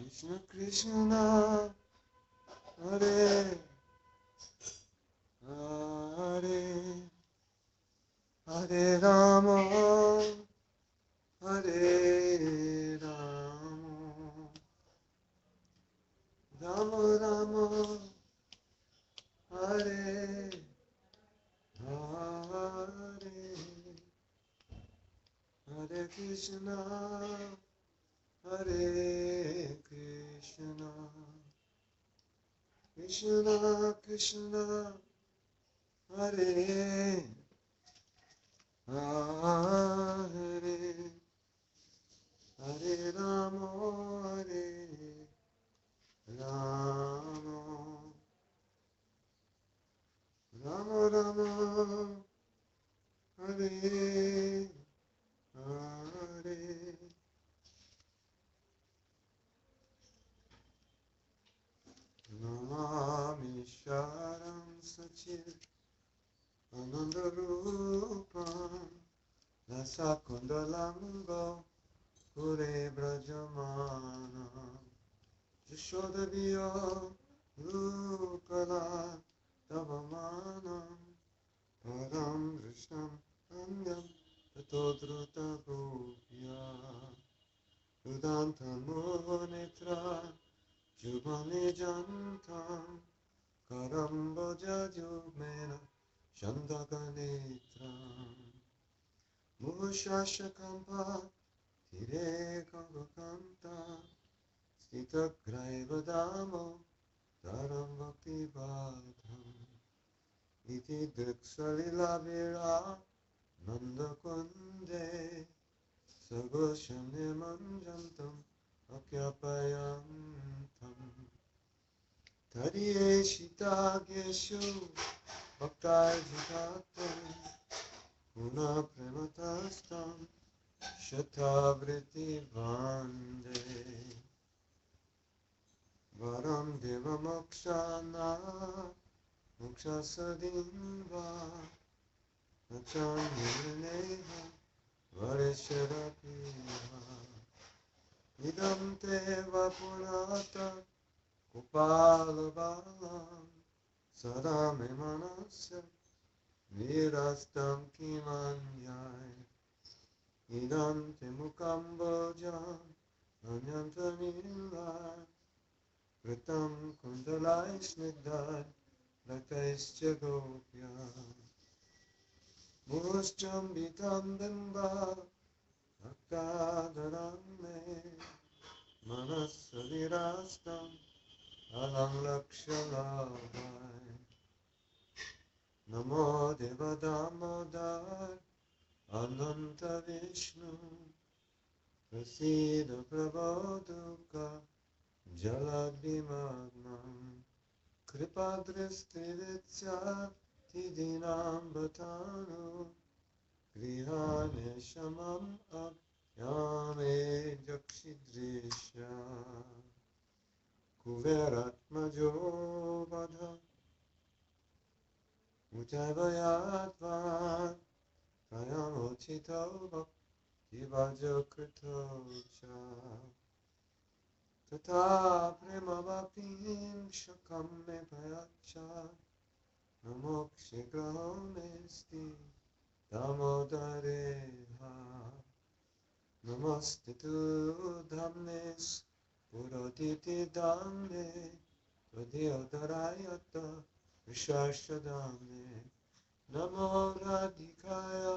Krishna Krishna, Hare Hare, Hare Rama, Hare Rama, Rama Rama, Hare Hare, Hare Krishna, Hare Krishna, Krishna Krishna, Hare Hare, Hare Rama, Hare Rama, Rama Rama, Hare Hare. Namami Sharam Sachit Anandarupam Nasakundalango Pure Brajamana Jashodaviyo Rupala Tavamanam Param Krishnam Anyam Tatodruta Gopya Udantamunitra Jubani Jantam Karamboja Jubmena Shandaganetram Mushashakampa Tire Kavakanta Stita Graivadamo Taram Bhakti Badham Iti Diksalila Vira Nanda Kunde Sagoshane Manjantam Akyapayantam Tariye Shitageshu Bhaktajitatam Puna Prematastam Shatavriti Vande Varam Deva Mokshana Mokshasadinva Nachanyaneha Varesharapiha Idam Teva Purata Kupalabalam Sadame Manasya Virastam Kimanyai Idam Temukambojam Anyantamilai Kritam Kundalai Snigdai Lataischa Gopya Muschambitam Bimba Akadaranme Manasavirastam Alam Lakshalavai Namo Devadamodar Ananta Vishnu Prasida Prabodhuka Jalabhimagnam Kripadristiritya Tidinam Bhatanu Grihane Shamam Abhyame Jakshidrisha Kuveratmajo Vadha Ujjayavayatvat Kayamochito Bhaktivajakritocha Tata Prema Bhaktim Shakam Me Payacha Namokshigraho Mesti Damodareha Namastitu Dhamnes Puroditi Dhamne Tadyodarayata Vishashadame Namo Radhikaya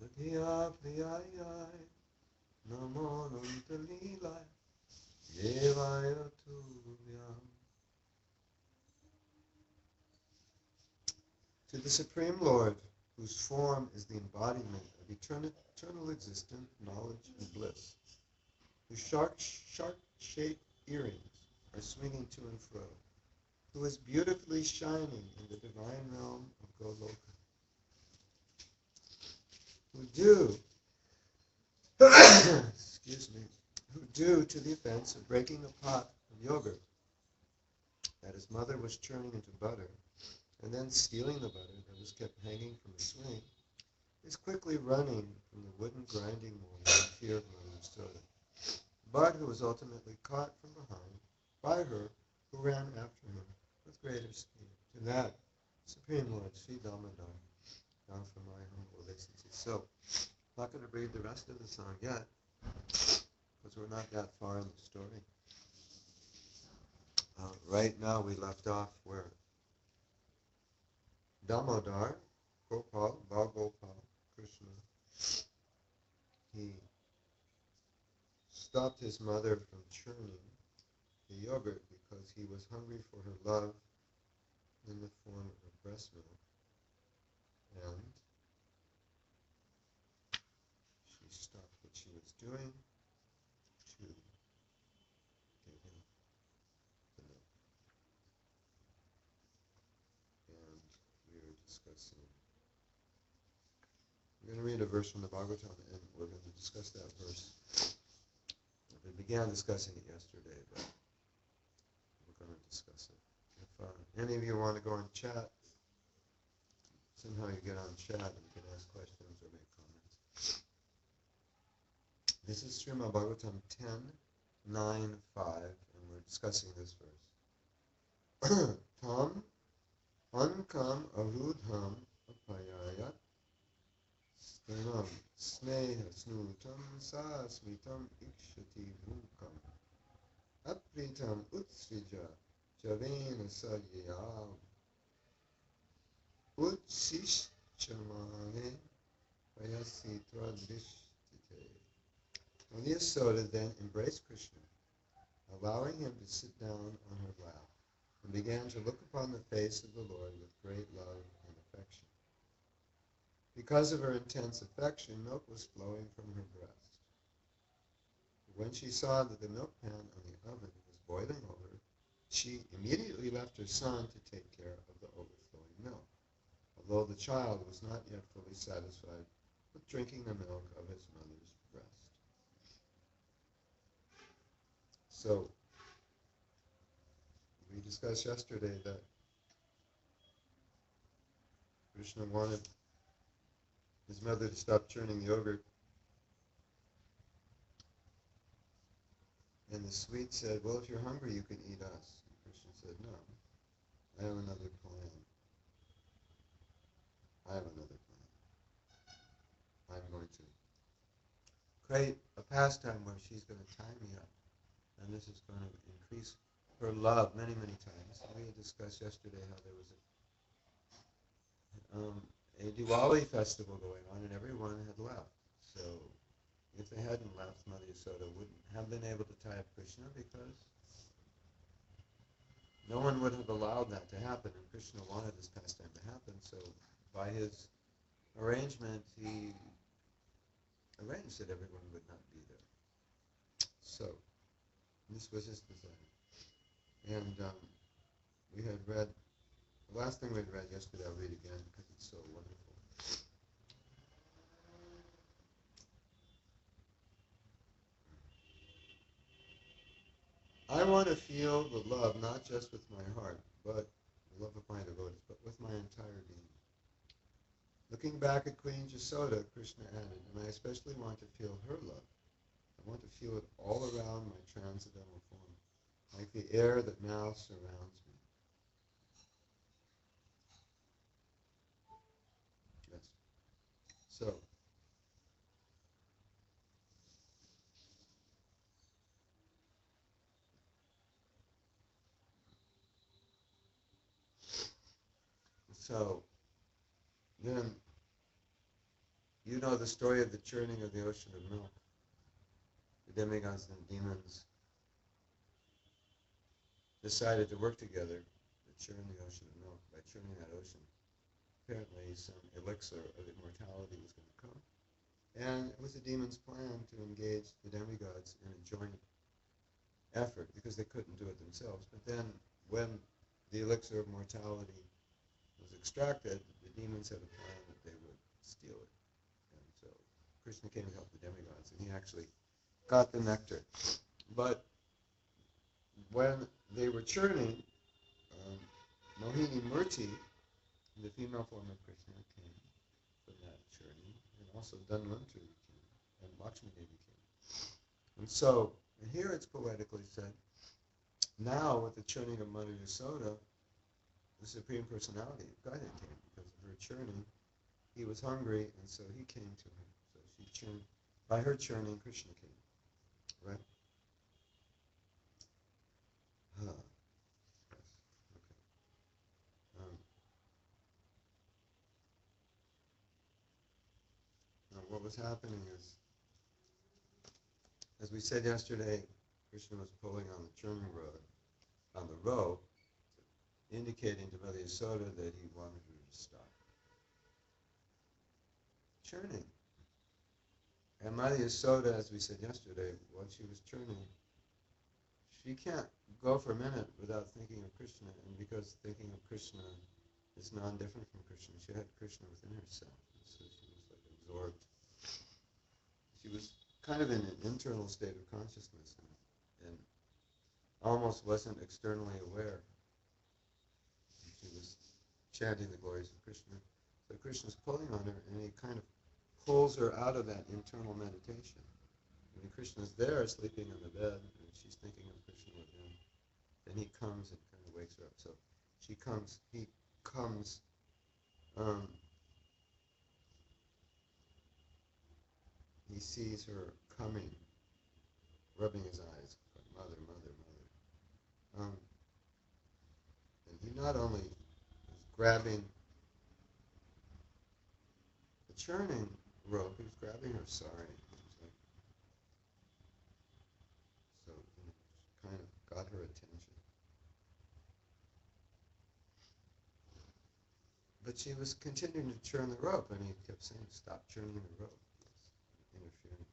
Tadya Priyayai Namo Nantalilai Devaya Tubhyam. To the Supreme Lord, whose form is the embodiment of eternal existence, knowledge, and bliss, whose shark-shaped earrings are swinging to and fro, who is beautifully shining in the divine realm of Goloka, who due, who due to the offense of breaking a pot of yogurt that his mother was churning into butter, and then stealing the butter that was kept hanging from the swing, is quickly running from the wooden grinding mold in fear of mother's soda. but who was ultimately caught from behind by her, who ran after him with greater speed. To that, Supreme Lord Sri Damodar, now for my humble obeisances. So, I'm not going to read the rest of the song yet, because we're not that far in the story. Right now we left off where Damodar, Gopal, Bhagopal, Krishna, he stopped his mother from churning the yogurt because he was hungry for her love in the form of breast milk. And she stopped what she was doing to give him the milk. And we were discussing, I'm going to read a verse from the Bhagavatam, and we're going to discuss that verse. We began discussing it yesterday, but we're going to discuss it. If any of you want to go on chat, somehow you get on chat and you can ask questions or make comments. This is Srimad Bhagavatam 10:9-5, and we're discussing this verse. Tam ankam arudham apayayat stanam sneha snutam sasmitam ikshati mukam apritam utsrija javena sayyam Utsishchamane Vayasitva Drishtite. When Yasoda then embraced Krishna, allowing him to sit down on her lap, and began to look upon the face of the Lord with great love and affection. Because of her intense affection, milk was flowing from her breast. But when she saw that the milk pan on the oven was boiling over, she immediately left her son to take care of the overflowing milk, although the child was not yet fully satisfied with drinking the milk of his mother's breast. So, we discussed yesterday that Krishna wanted his mother to stop churning the yogurt, and the sweet said, well, if you're hungry, you can eat us. And Krishna said, no, I have another plan. I have another plan. I'm going to create a pastime where she's going to tie me up, and this is going to increase her love many, many times. And we had discussed yesterday how there was a Diwali festival going on, and everyone had left. So if they hadn't left, Mother Yasoda wouldn't have been able to tie up Krishna, because no one would have allowed that to happen, and Krishna wanted this pastime to happen. So by his arrangement, he arranged that everyone would not be there. So this was his design. And we had read, the last thing we had read yesterday, I'll read again because it's so wonderful. I want to feel the love not just with my heart, but the love of my devotees, but with my entire being. Looking back at Queen Yasoda, Krishna added, and I especially want to feel her love. I want to feel it all around my transcendental form, like the air that now surrounds me. Yes. So then you know the story of the churning of the ocean of milk. The demigods and the demons decided to work together to churn the ocean of milk. By churning that ocean, apparently some elixir of immortality was going to come. And it was the demons' plan to engage the demigods in a joint effort, because they couldn't do it themselves. But then when the elixir of mortality was extracted, the demons had a plan that they would steal it. And so Krishna came to help the demigods, and he actually got the nectar. But when they were churning, Mohini Murti, the female form of Krishna, came from that churning, and also Dhanvantari came, and Lakshmi Devi came. And so here it's poetically said, now with the churning of Mother Yasoda, the Supreme Personality of Godhead came because of her churning. He was hungry, and so he came to her. So she churned. By her churning, Krishna came. Right? Huh. Yes. Okay. Now what was happening is, as we said yesterday, Krishna was pulling on the churning rod, on the rope, indicating to Mother Yasoda that he wanted her to stop churning. And Mother Yasoda, as we said yesterday, while she was churning, she can't go for a minute without thinking of Krishna, and because thinking of Krishna is non-different from Krishna, she had Krishna within herself, and so she was like absorbed. She was kind of in an internal state of consciousness, and almost wasn't externally aware. She was chanting the glories of Krishna. So Krishna's pulling on her, and he kind of pulls her out of that internal meditation. When Krishna's there, sleeping on the bed, and she's thinking of Krishna within, then he comes and kind of wakes her up. So he comes, he sees her coming, rubbing his eyes, mother, mother, mother. And he not only is grabbing the churning rope, he's grabbing her sari. So kind of got her attention. But she was continuing to churn the rope, and he kept saying, "Stop churning the rope." He's interfering.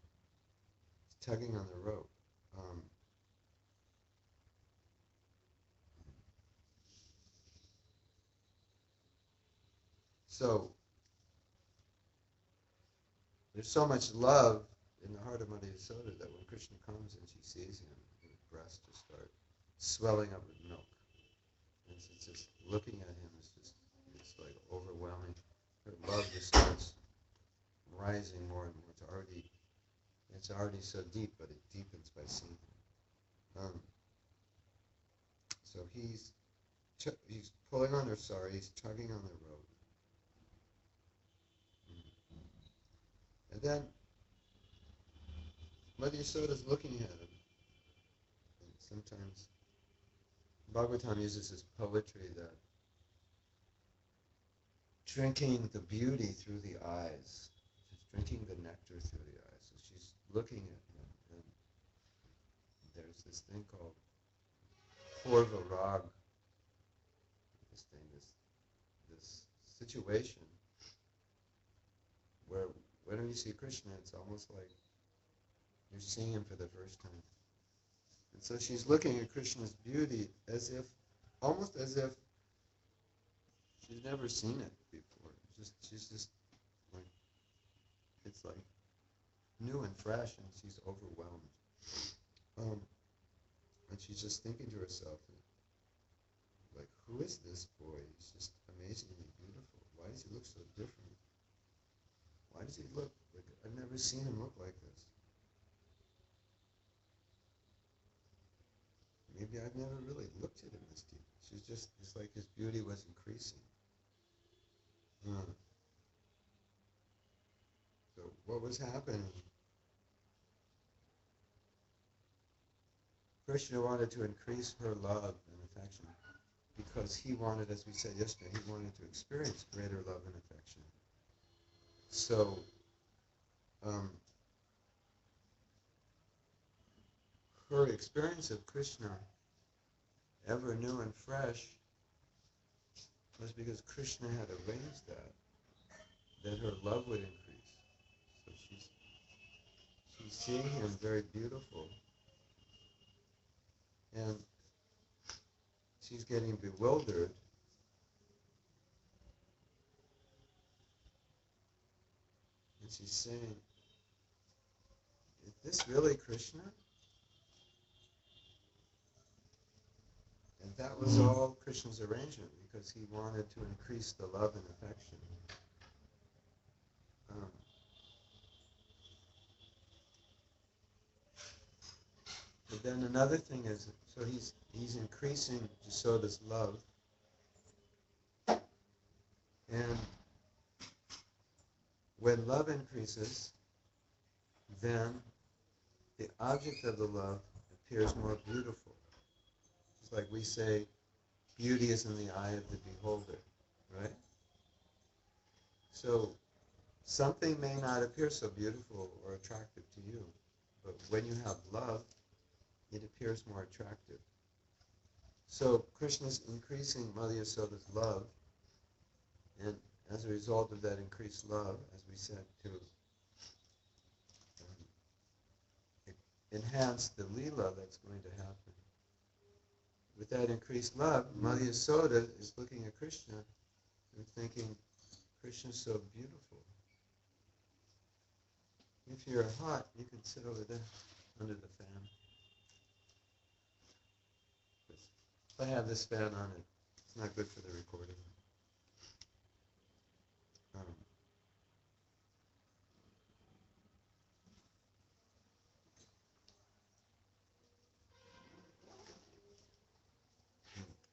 He's tugging on the rope. So there's so much love in the heart of Mother Yasoda that when Krishna comes and she sees him, her breasts just start swelling up with milk. And it's just looking at him is just, it's like overwhelming. Her love just starts rising more and more. It's already so deep, but it deepens by seeing him. So he's pulling on her sari, he's tugging on the rope. And then Mother Yasoda's looking at him. And sometimes Bhagavatam uses this poetry that drinking the beauty through the eyes. She's drinking the nectar through the eyes. So she's looking at him, and there's this thing called Purva Rag, this situation where when you see Krishna, it's almost like you're seeing him for the first time. And so she's looking at Krishna's beauty almost as if she's never seen it before. She's just like, it's like new and fresh, and she's overwhelmed. And she's just thinking to herself, like, who is this boy? He's just amazingly beautiful. Why does he look so different? Why does he look like, I've never seen him look like this. Maybe I've never really looked at him this deep. It's like his beauty was increasing. So what was happening? Krishna wanted to increase her love and affection because he wanted, as we said yesterday, he wanted to experience greater love and affection. So her experience of Krishna, ever new and fresh, was because Krishna had arranged that her love would increase. So she's seeing him very beautiful, and she's getting bewildered. And she's saying, is this really Krishna? And that was all Krishna's arrangement, because he wanted to increase the love and affection. But then another thing is, so he's increasing Jasoda's love, and when love increases, then the object of the love appears more beautiful. It's like we say, beauty is in the eye of the beholder, right? So something may not appear so beautiful or attractive to you, but when you have love, it appears more attractive. So Krishna's increasing Mother Yasoda's love, and as a result of that increased love, as we said, to enhance the Leela that's going to happen. With that increased love, Mother Yasoda is looking at Krishna and thinking, Krishna's so beautiful. If you're hot, you can sit over there under the fan. If I have this fan on it, it's not good for the recording.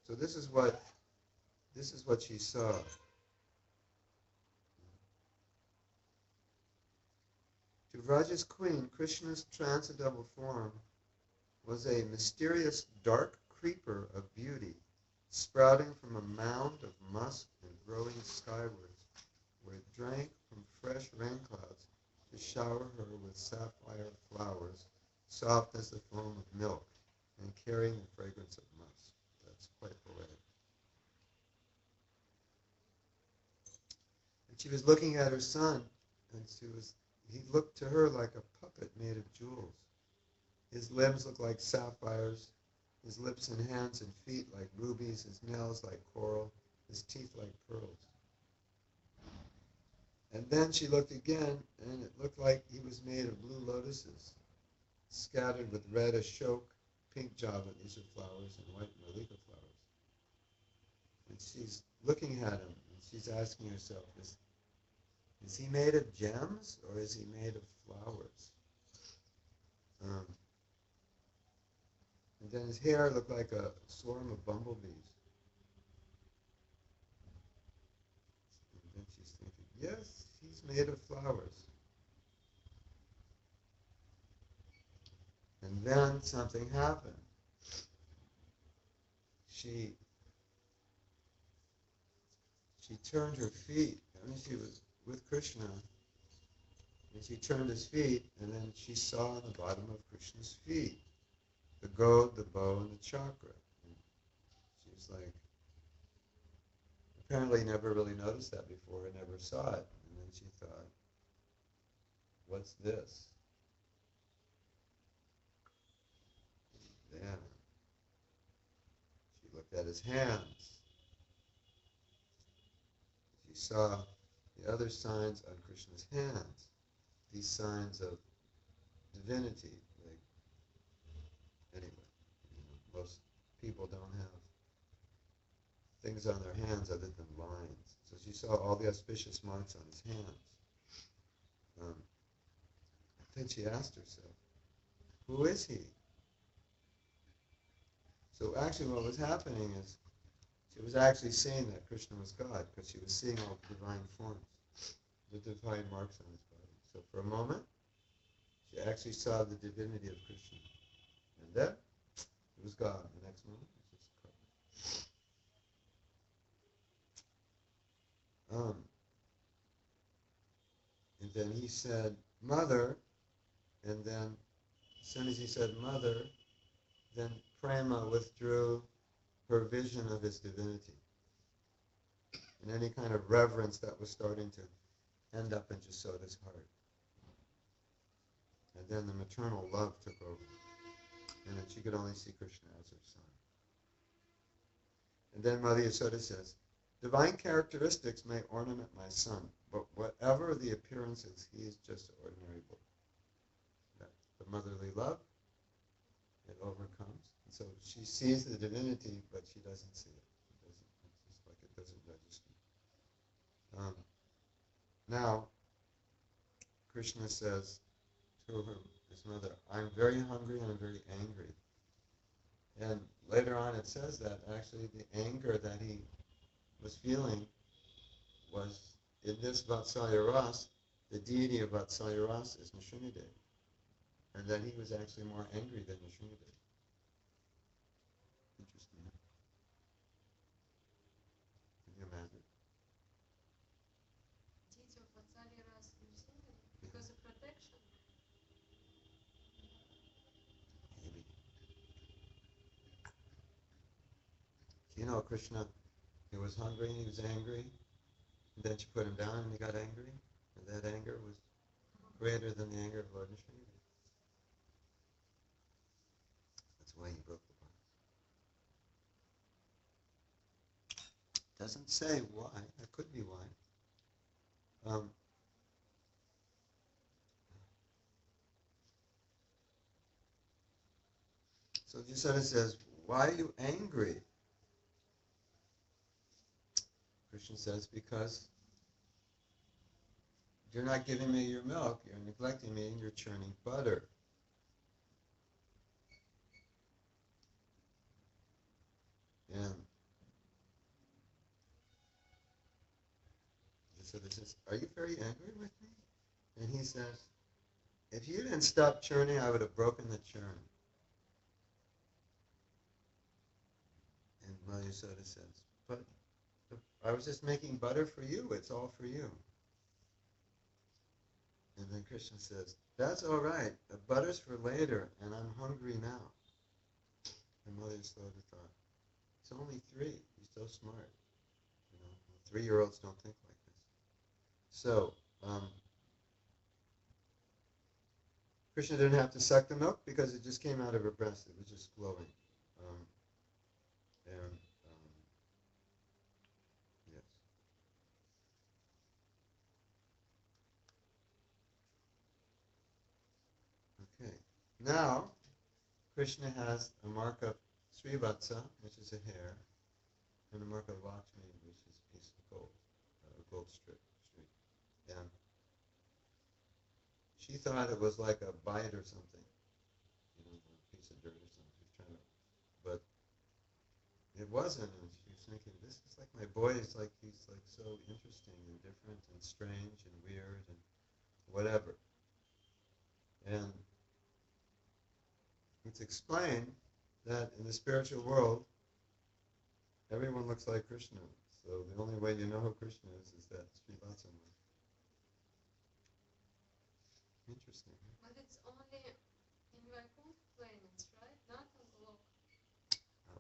So this is what she saw. To Vraja's queen, Krishna's transcendental form was a mysterious dark creeper of beauty, sprouting from a mound of musk and growing skywards, where it drank from fresh rain clouds to shower her with sapphire flowers, soft as the foam of milk, and carrying the fragrance of musk. That's quite poetic. And she was looking at her son, and he looked to her like a puppet made of jewels. His limbs looked like sapphires, his lips and hands and feet like rubies, his nails like coral, his teeth like pearls. And then she looked again, and it looked like he was made of blue lotuses, scattered with red ashok, pink javanese flowers, and white malika flowers. And she's looking at him, and she's asking herself, is he made of gems, or is he made of flowers? And then his hair looked like a swarm of bumblebees. And then she's thinking, yes, he's made of flowers. And then something happened. She turned her feet. I mean, she was with Krishna, and she turned his feet, and then she saw on the bottom of Krishna's feet the goad, the bow, and the chakra. And she was like, apparently never really noticed that before, and never saw it. And then she thought, what's this? And then she looked at his hands. She saw the other signs on Krishna's hands, these signs of divinity. Like, anyway, most people don't have things on their hands other than lines. So she saw all the auspicious marks on his hands. Then she asked herself, who is he? So actually what was happening is she was actually seeing that Krishna was God, because she was seeing all the divine forms, the divine marks on his body. So for a moment, she actually saw the divinity of Krishna. And then it was God. The next moment, it was just God. And then he said, Mother, and then as soon as he said Mother, then Prema withdrew her vision of his divinity. And any kind of reverence that was starting to end up in Jasoda's heart. And then the maternal love took over. And then she could only see Krishna as her son. And then Mother Yasoda says, divine characteristics may ornament my son, but whatever the appearances, he is just an ordinary boy. That the motherly love, it overcomes. And so she sees the divinity, but she doesn't see it. It's just like it doesn't register. Now, Krishna says to her, his mother, I'm very hungry and I'm very angry. And later on it says that actually the anger that he was feeling was in this Vatsalya Ras, the deity of Vatsalya Ras is Nrsimhadev. And that he was actually more angry than Nrsimhadev. Interesting. Can you imagine? Deity of Vatsalya Ras because of protection. Maybe. You know, Krishna, he was hungry and he was angry. And then she put him down and he got angry. And that anger was greater than the anger of Lord Nrsimhadev. That's why he broke the bond. Doesn't say why. That could be why. So Yashoda says, why are you angry? Krishna says, because you're not giving me your milk, you're neglecting me, and you're churning butter. And Yashoda says, are you very angry with me? And he says, if you didn't stop churning, I would have broken the churn. And Mother Yashoda says, but I was just making butter for you. It's all for you. And then Krishna says, that's all right. The butter's for later, and I'm hungry now. And Mother Yashoda thought, it's only 3. He's so smart. You know, 3-year-olds don't think like this. So, Krishna didn't have to suck the milk because it just came out of her breast. It was just flowing. And yes. Okay. Now, Krishna has a mark of Srivatsa, which is a hair, and a mark of Lakshmi, which is a piece of gold, a gold strip. And she thought it was like a bite or something, you know, a piece of dirt or something. She was trying to, but it wasn't. And she was thinking, this is like my boy is like, he's like so interesting and different and strange and weird and whatever. And it's explained that in the spiritual world, everyone looks like Krishna. So the only way you know who Krishna is that Srivatsa. Interesting. But it's only in Vaikuntha planets, right? Not on Golok.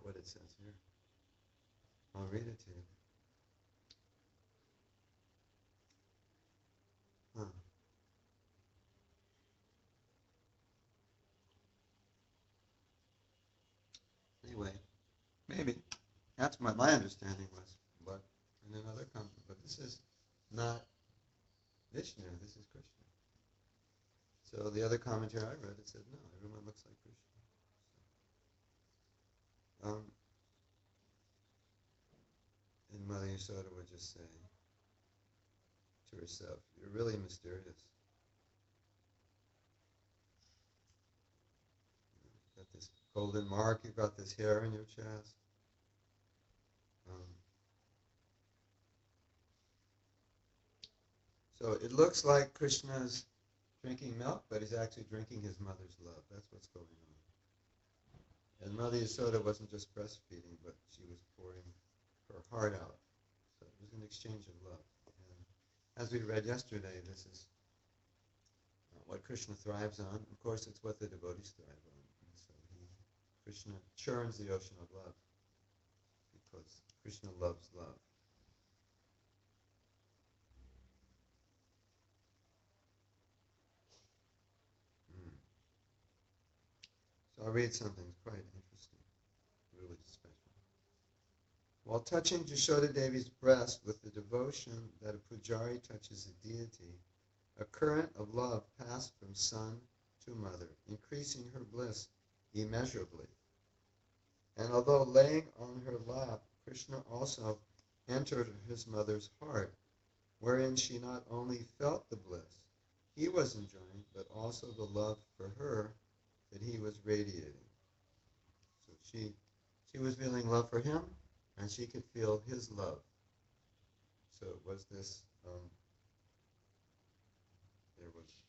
What it says here. I'll read it to you. Huh. Anyway, maybe. That's what my understanding was. But in another context, but this is not Vishnu, this is Krishna. So the other commentary I read, it said, no, everyone looks like Krishna. And Mother Yashoda would just say to herself, you're really mysterious. You've got this golden mark, you've got this hair in your chest. So it looks like Krishna's drinking milk, but he's actually drinking his mother's love. That's what's going on. And Mother Yashoda wasn't just breastfeeding, but she was pouring her heart out. So it was an exchange of love. And as we read yesterday, this is what Krishna thrives on. Of course, it's what the devotees thrive on. And so Krishna churns the ocean of love because Krishna loves love. So I'll read something quite interesting, really special. While touching Jashoda Devi's breast with the devotion that a pujari touches a deity, a current of love passed from son to mother, increasing her bliss immeasurably. And although laying on her lap, Krishna also entered his mother's heart, wherein she not only felt the bliss, he was enjoying, but also the love for her that he was radiating. So she was feeling love for him, and she could feel his love. So it was this, there was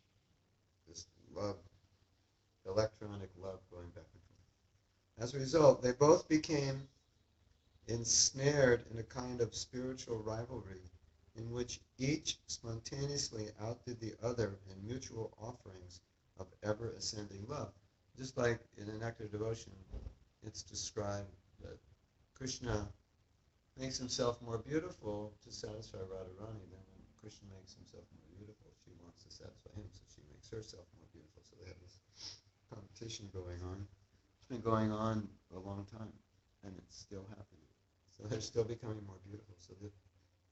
this love, electronic love going back and forth. As a result, they both became ensnared in a kind of spiritual rivalry in which each spontaneously outdid the other in mutual offerings of ever-ascending love. Just like in an act of devotion, it's described that Krishna makes himself more beautiful to satisfy Radharani. Then when Krishna makes himself more beautiful, she wants to satisfy him, so she makes herself more beautiful. So they have this competition going on. It's been going on a long time, and it's still happening. So they're still becoming more beautiful. So the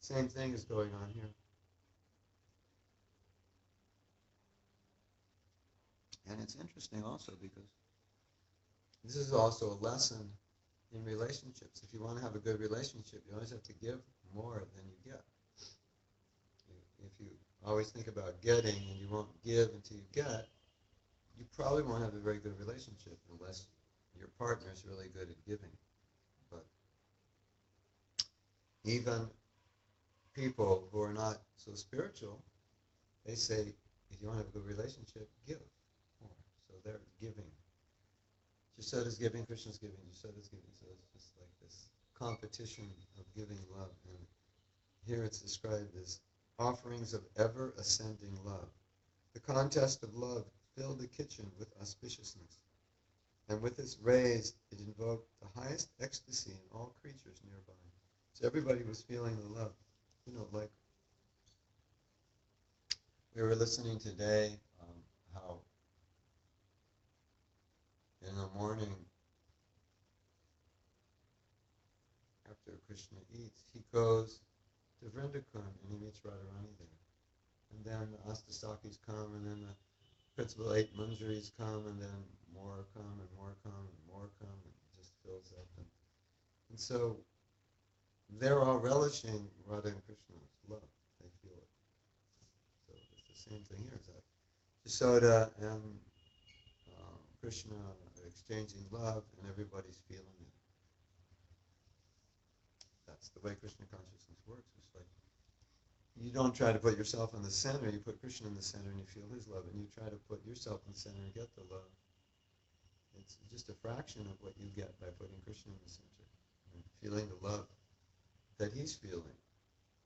same thing is going on here. And it's interesting also because this is also a lesson in relationships. If you want to have a good relationship, you always have to give more than you get. If you always think about getting and you won't give until you get, you probably won't have a very good relationship unless your partner is really good at giving. But even people who are not so spiritual, they say, if you want to have a good relationship, give more. So they're giving. Jasoda's giving, Krishna's giving, Jasoda's giving. So it's just like this competition of giving love. And here it's described as offerings of ever-ascending love. The contest of love filled the kitchen with auspiciousness, and with its rays it invoked the highest ecstasy in all creatures nearby. So everybody was feeling the love. Like we were listening today, how in the morning after Krishna eats, he goes to Vrindakun and he meets Radharani there. And then the Astasakis come, and then the principal 8 manjaris come, and then more come, and more come, and more come, and it just fills up. And so they're all relishing Radha and Krishna's love. They feel it. So it's the same thing here. It's like Yasoda and Krishna are exchanging love, and everybody's feeling it. That's the way Krishna consciousness works. It's like you don't try to put yourself in the center. You put Krishna in the center, and you feel his love. And you try to put yourself in the center and get the love. It's just a fraction of what you get by putting Krishna in the center and feeling the love that he's feeling.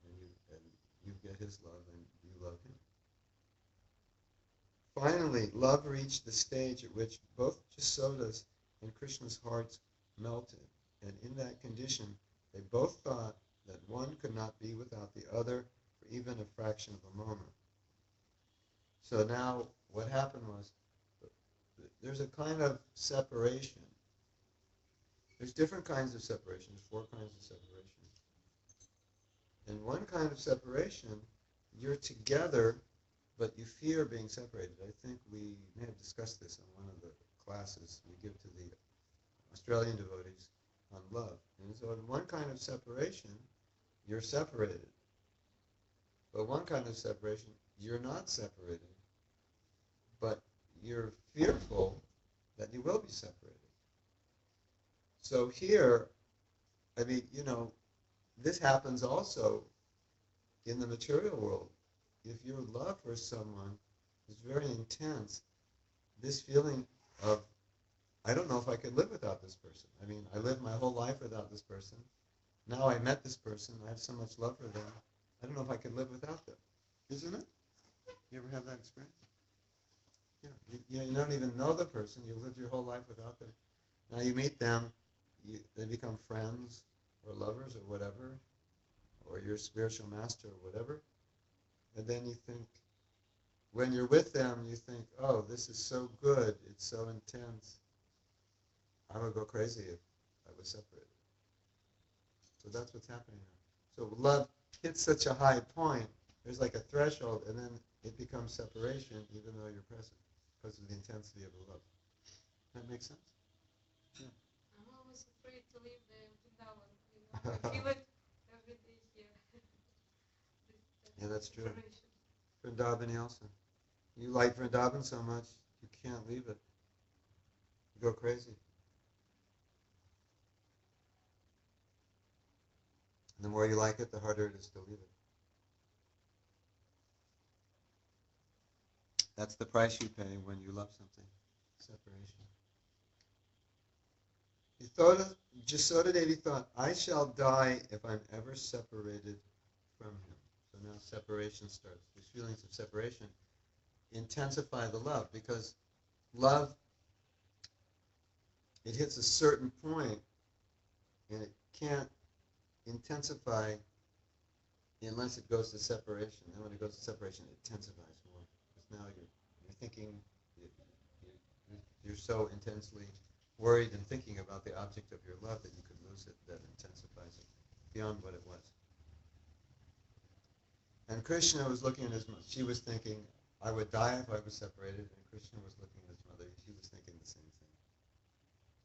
And you get his love, and you love him. Finally, love reached the stage at which both Jasoda's and Krishna's hearts melted. And in that condition, they both thought that one could not be without the other for even a fraction of a moment. So now what happened was, there's a kind of separation. There's different kinds of separation. There's 4 kinds of separation. In one kind of separation, you're together, but you fear being separated. I think we may have discussed this in one of the classes we give to the Australian devotees on love. And so in one kind of separation, you're separated. But one kind of separation, you're not separated, but you're fearful that you will be separated. So here, this happens also in the material world. If your love for someone is very intense, this feeling of, I don't know if I could live without this person. I lived my whole life without this person. Now I met this person. I have so much love for them. I don't know if I could live without them. Isn't it? You ever have that experience? Yeah. You don't even know the person. You lived your whole life without them. Now you meet them. They become friends or lovers or whatever, or your spiritual master or whatever. And then you think, when you're with them, you think, oh, this is so good. It's so intense. I would go crazy if I was separated. So that's what's happening now. So love hits such a high point, there's like a threshold, and then it becomes separation even though you're present because of the intensity of the love. That makes sense? Yeah. I'm always afraid to leave the Vrindavan. I feel it every day here. Yeah, that's true. Vrindavani also. You like Vrindavan so much, you can't leave it. You go crazy. And the more you like it, the harder it is to leave it. That's the price you pay when you love something. Separation. He thought, Jasoda Devi thought, I shall die if I'm ever separated from him. So now separation starts. These feelings of separation intensify the love, because love, it hits a certain point and it can't intensify unless it goes to separation. And when it goes to separation, it intensifies more. Because now you're thinking, you're so intensely worried and thinking about the object of your love that you could lose it, that intensifies it beyond what it was. And Krishna was looking at his mother. She was thinking, I would die if I was separated. And Krishna was looking at his mother. She was thinking the same thing.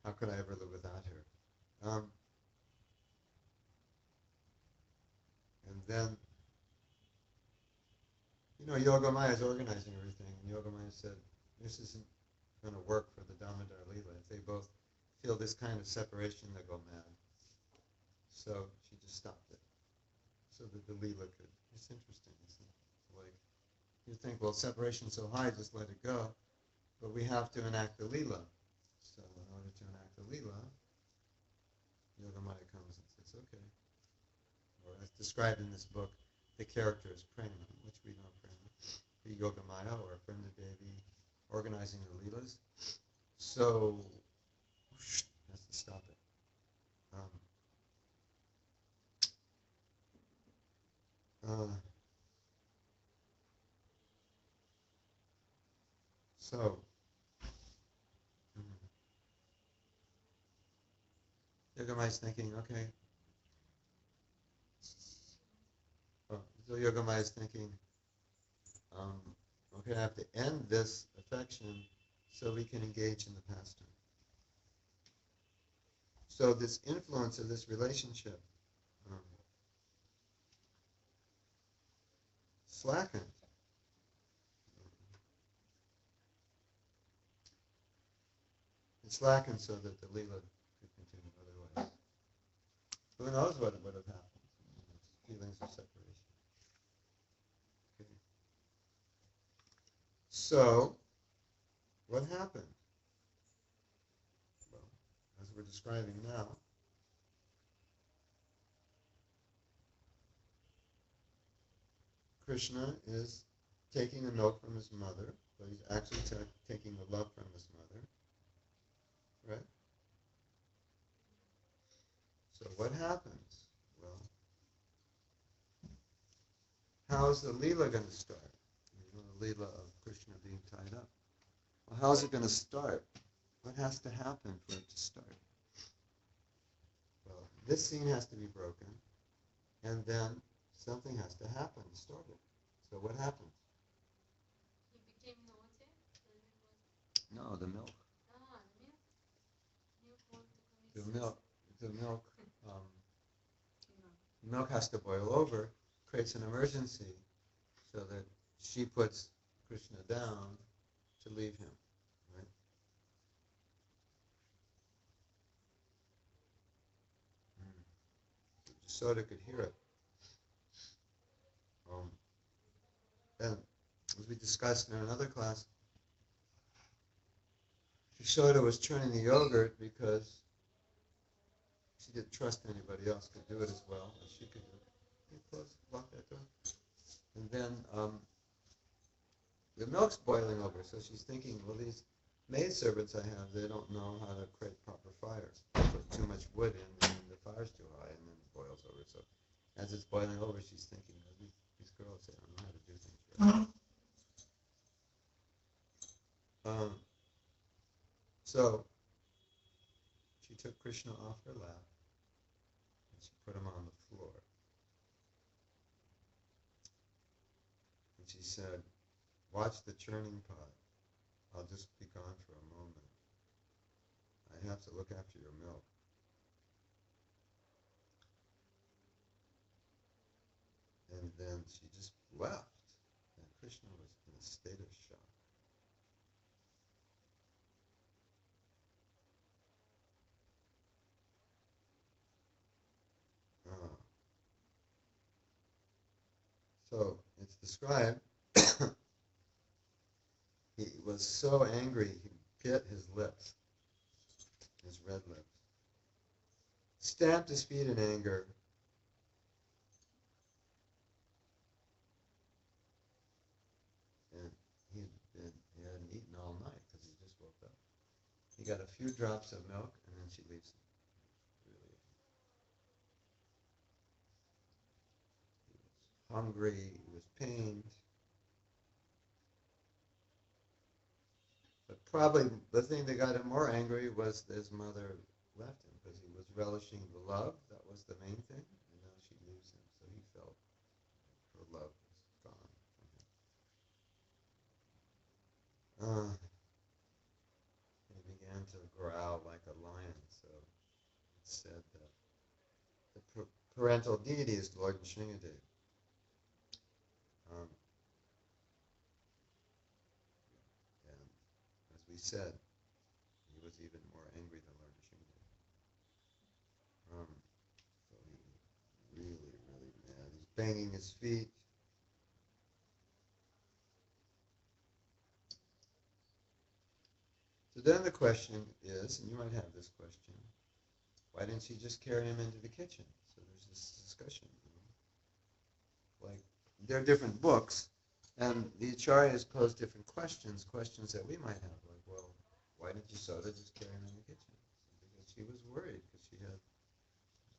How could I ever live without her? And then, Yogamaya is organizing everything. And Yogamaya said, this isn't going to work for the Damodar Leela. If they both feel this kind of separation, they go mad. So she just stopped it, so that the Leela could. It's interesting, isn't it? Like, you think, well, separation's so high, just let it go. But we have to enact the Leela. So in order to enact the Leela, Yogamaya comes and says, okay. Or as described in this book, the character is Prema, which we know Prema. The Yogamaya, or Brenda Devi, organizing the Leelas. So, has to stop it. So, Yogamaya's thinking, okay. So Yogamaya's thinking, okay, I have to end this affection so we can engage in the pastime. So this influence of this relationship slackened. It slackened so that the Leela could continue otherwise. Who knows what would have happened? Feelings of separation. Okay. So, what happened? Well, as we're describing now, Krishna is taking the milk from his mother, but he's actually taking the love from his mother. Right? So what happens? Well, how is the Leela going to start? The Leela of Krishna being tied up. Well, how is it going to start? What has to happen for it to start? Well, this scene has to be broken, and then something has to happen to start it. So what happens? He became naughty. No, the milk. Ah, the milk. Milk wanted to commit The suicide. milk has to boil over, creates an emergency, so that she puts Krishna down to leave him. Right? Soda could hear it. And as we discussed in another class, Yashoda was churning the yogurt because she didn't trust anybody else could do it as well as she could do it. Can you lock that door? And then the milk's boiling over, so she's thinking, well, these maidservants I have, they don't know how to create proper fire. They put too much wood in, and the fire's too high, and then it boils over. So as it's boiling over, she's thinking, oh, these girls, they don't know how to do things right. So she took Krishna off her lap, and she put him on the floor. And she said, watch the churning pot. I'll just be gone for a moment. I have to look after your milk. And then she just left. And Krishna was in a state of shock. Uh, so it's described he was so angry he bit his lips, his red lips, stamped his feet in anger, and he hadn't eaten all night because he just woke up. He got a few drops of milk, and then she leaves him. Really, he was hungry, he was pained, but probably the thing that got him more angry was that his mother left him because he was relishing the love. That was the main thing, and now she leaves him, so he felt her love was gone from him. He began to growl like a lion, so it said that the parental deity is Lord Nrsimhadev. Um, and as we said, he was even more angry than Lord Nrsimhadev. So he's really, really mad. He's banging his feet. So then the question is, and you might have this question, why didn't she just carry him into the kitchen? So there's this discussion. Like, there are different books, and the acharyas pose different questions that we might have. Like, well, why didn't Yasoda just carry him in the kitchen? Because she was worried, because she was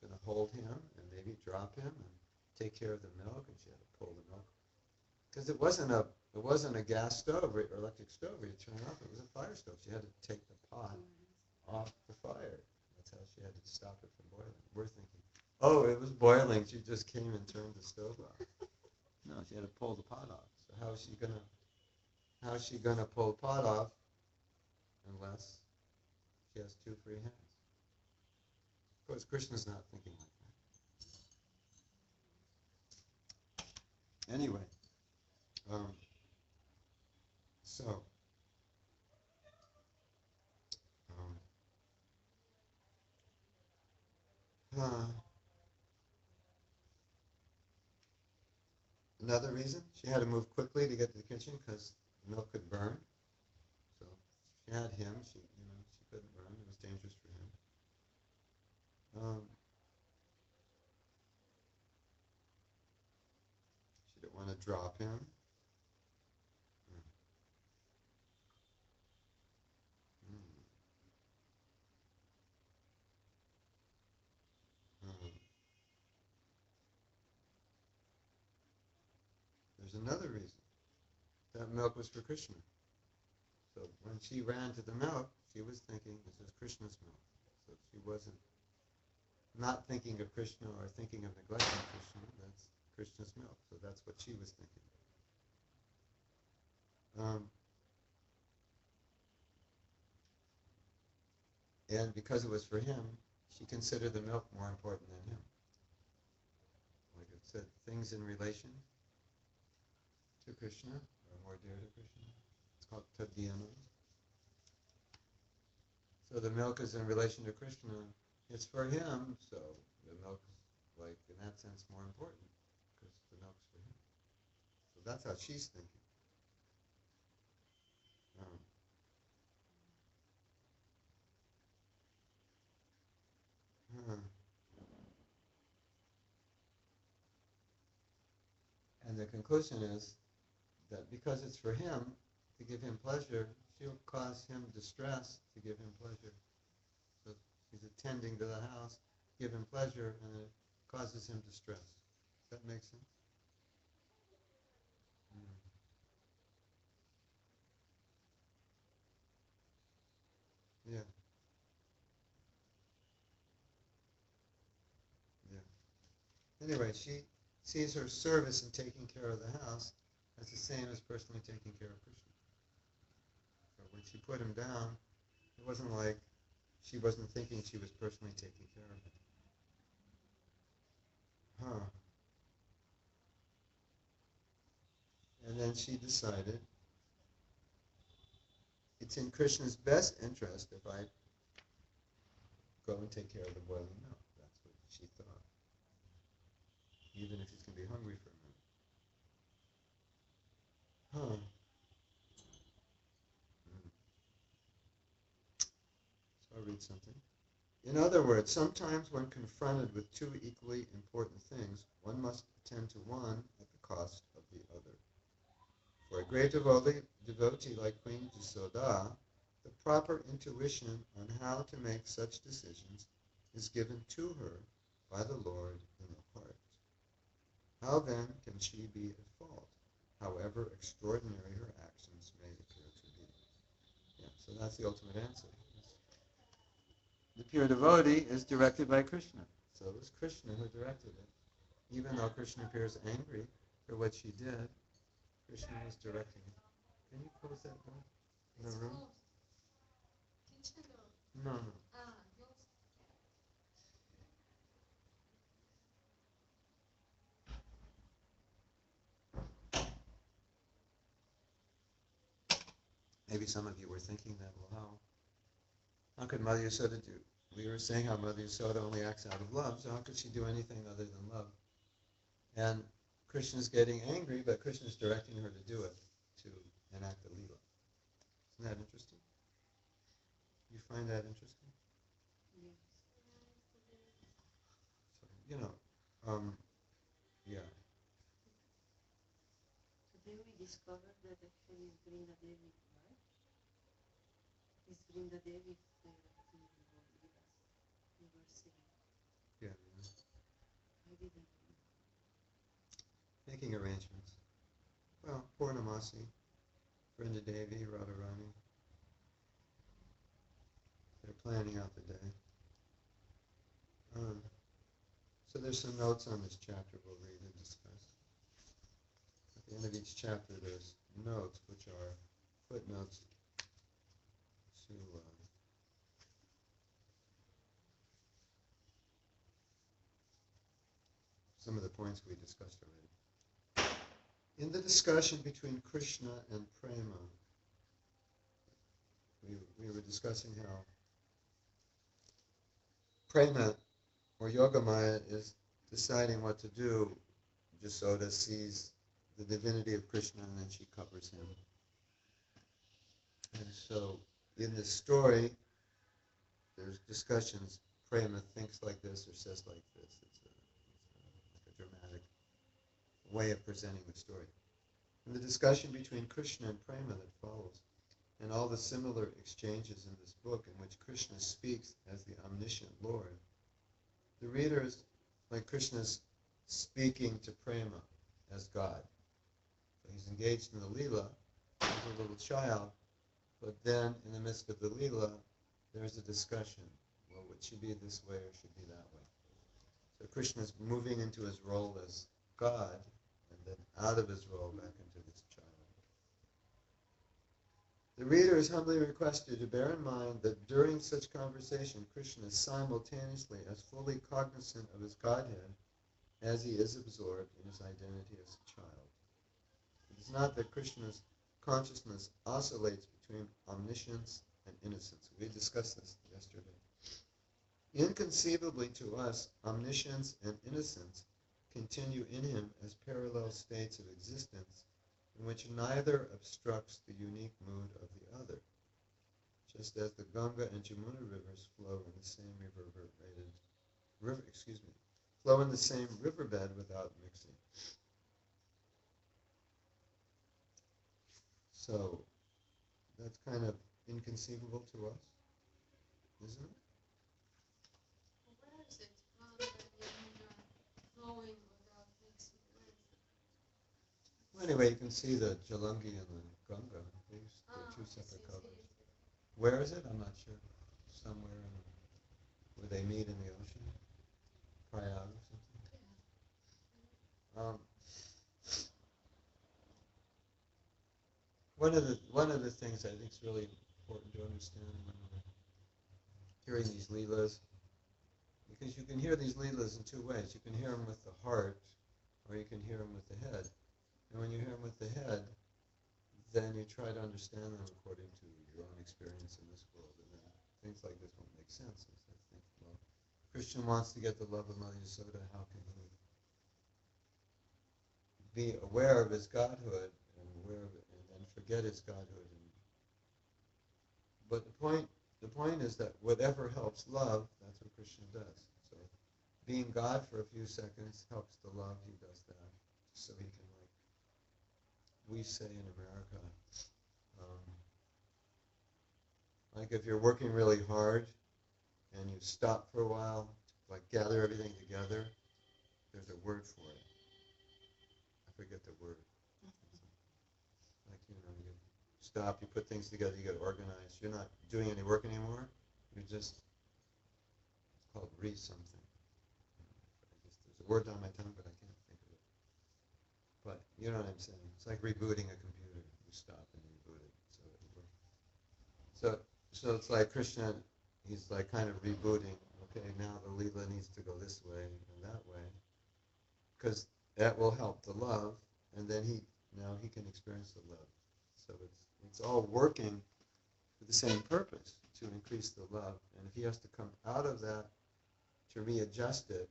going to hold him and maybe drop him and take care of the milk, and she had to pull the milk. Because it wasn't a gas stove or electric stove where you turn it off. It was a fire stove. She had to take the pot off the fire. That's how she had to stop it from boiling. We're thinking, oh, it was boiling. She just came and turned the stove off. No, she had to pull the pot off. So how is she gonna pull the pot off unless she has two free hands? Of course, Krishna's not thinking like that. Anyway, um, so uh, another reason she had to move quickly to get to the kitchen because the milk could burn. So she had him. She couldn't run. It was dangerous for him. She didn't want to drop him. Um, there's another reason. That milk was for Krishna. So when she ran to the milk, she was thinking this is Krishna's milk. So she wasn't not thinking of Krishna or thinking of neglecting Krishna. That's Krishna's milk. So that's what she was thinking. And because it was for him, she considered the milk more important than him. Like it said, things in relation to Krishna are more dear to Krishna. It's called tadhyana. So the milk is in relation to Krishna. It's for him, so the milk is, like, in that sense, more important because the milk's for him. So that's how she's thinking. Um, uh, and the conclusion is that because it's for him, to give him pleasure, she'll cause him distress to give him pleasure. So she's attending to the house, give him pleasure, and it causes him distress. Does that make sense? Mm. Yeah, yeah. Anyway, she sees her service in taking care of the house as the same as personally taking care of Krishna. So when she put him down, it wasn't like she wasn't thinking she was personally taking care of him. Huh. And then she decided it's in Krishna's best interest if I go and take care of the boiling milk. That's what she thought, even if he's going to be hungry for a minute. Huh. Mm. So I'll read something. In other words, sometimes when confronted with two equally important things, one must attend to one at the cost of the other. For a great devotee like Queen Jasoda, the proper intuition on how to make such decisions is given to her by the Lord in the heart. How then can she be at fault, however extraordinary her actions may appear to be? Yeah, so that's the ultimate answer. The pure devotee is directed by Krishna. So it was Krishna who directed it. Even though Krishna appears angry for what she did, Krishna was directing it. Can you close that door in the room? Kitchen or? No, no. No. Maybe some of you were thinking that, well, how could Mother Yasoda do? We were saying how Mother Yasoda only acts out of love, so how could she do anything other than love? And Krishna's getting angry, but Krishna's directing her to do it, to enact the Leela. Isn't that interesting? You find that interesting? Yes. So, you know, yeah. Today we discovered that actually is Brinda Devi's wife. Is Brinda Devi's acting with us. We were saying. Yeah. I didn't know. Making arrangements. Well, Purnamasi, Brinda Devi, Radharani. They're planning out the day. So there's some notes on this chapter we'll read and discuss. At the end of each chapter there's notes, which are footnotes to some of the points we discussed already. In the discussion between Krishna and Prema, we were discussing how Prema, or Yogamaya, is deciding what to do. Jasoda sees the divinity of Krishna and then she covers him. And so in this story, there's discussions. Prema thinks like this or says like this. It's like a dramatic way of presenting the story. In the discussion between Krishna and Prema that follows, and all the similar exchanges in this book in which Krishna speaks as the omniscient Lord, the reader is like Krishna's speaking to Prema as God. So he's engaged in the Leela as a little child, but then in the midst of the Leela, there's a discussion. Well, it should be this way or should be that way. So Krishna's moving into his role as God, and then out of his role back into this child. The reader is humbly requested to bear in mind that during such conversation, Krishna is simultaneously as fully cognizant of his Godhead as he is absorbed in his identity as a child. It is not that Krishna's consciousness oscillates between omniscience and innocence. We discussed this yesterday. Inconceivably to us, omniscience and innocence continue in him as parallel states of existence in which neither obstructs the unique mood of the other, just as the Ganga and Jamuna rivers flow in the same flow in the same riverbed without mixing. So that's kind of inconceivable to us, isn't it? Where is it? Ganga and Yamuna flowing without mixing. Where is it? Well, anyway, you can see the Jalangi and the Ganga. They're two separate I colors. see. Where is it? I'm not sure. Somewhere where they meet in the ocean. Prayag or something. One of the things I think is really important to understand when we're hearing these leelas, because you can hear these leelas in two ways. You can hear them with the heart, or you can hear them with the head. And when you hear them with the head, then you try to understand them according to your own experience in this world, and then things like this won't make sense. And so I think, well, Christian wants to get the love of Mother Yasoda. How can he be aware of his godhood and aware of it, and then forget his godhood? But the point is that whatever helps love, that's what Krishna does. So being God for a few seconds helps the love. He does that so he can, like we say in America, like if you're working really hard and you stop for a while, like gather everything together, there's a word for it. I forget the word. Like, you stop, you put things together, you get organized. You're not doing any work anymore. You're just, it's called something. There's a word on my tongue, but I can't think of it. But you know what I'm saying. It's like rebooting a computer. You stop and reboot it so it works. So it's like Krishna, he's like kind of rebooting. Okay, now the Leela needs to go this way and that way, because that will help the love, and then now he can experience the love. So it's all working for the same purpose, to increase the love. And if he has to come out of that to readjust it,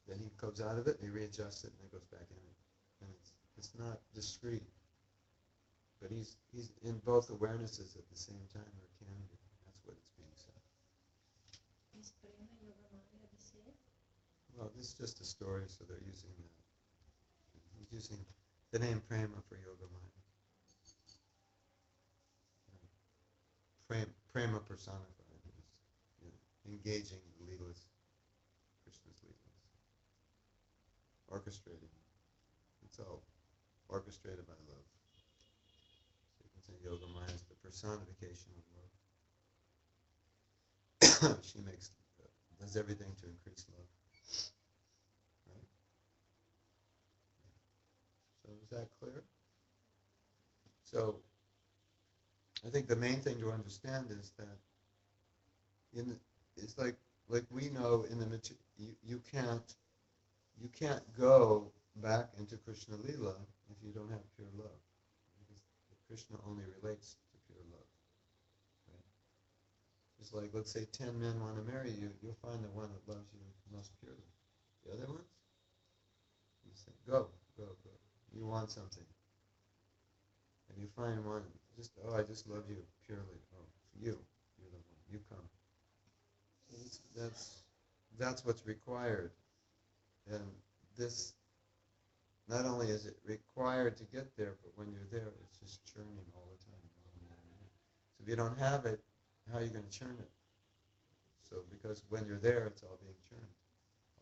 then he comes out of it and he readjusts it and then goes back in it. And it's not discrete. But he's in both awarenesses at the same time, or can be. That's what it's being said. Is Prema Yoga Maya the same? Well, this is just a story, so they're using that. He's using the name Prema for Yoga Maya. Prema personified is engaging the Leelas, Krishna's Leelas, orchestrating. It's all orchestrated by love. So you can say Yoga Maya is the personification of love. She does everything to increase love. Right? So is that clear? So I think the main thing to understand is that it's like we know in the you can't go back into Krishna Lila if you don't have pure love, because Krishna only relates to pure love. Right? Just like, let's say 10 men want to marry you, you'll find the one that loves you most purely. The other ones, you say, go. You want something. And you find one, I just love you purely. Oh, you're the one. You come. So that's what's required. And this, not only is it required to get there, but when you're there, it's just churning all the time. So if you don't have it, how are you going to churn it? So because when you're there, it's all being churned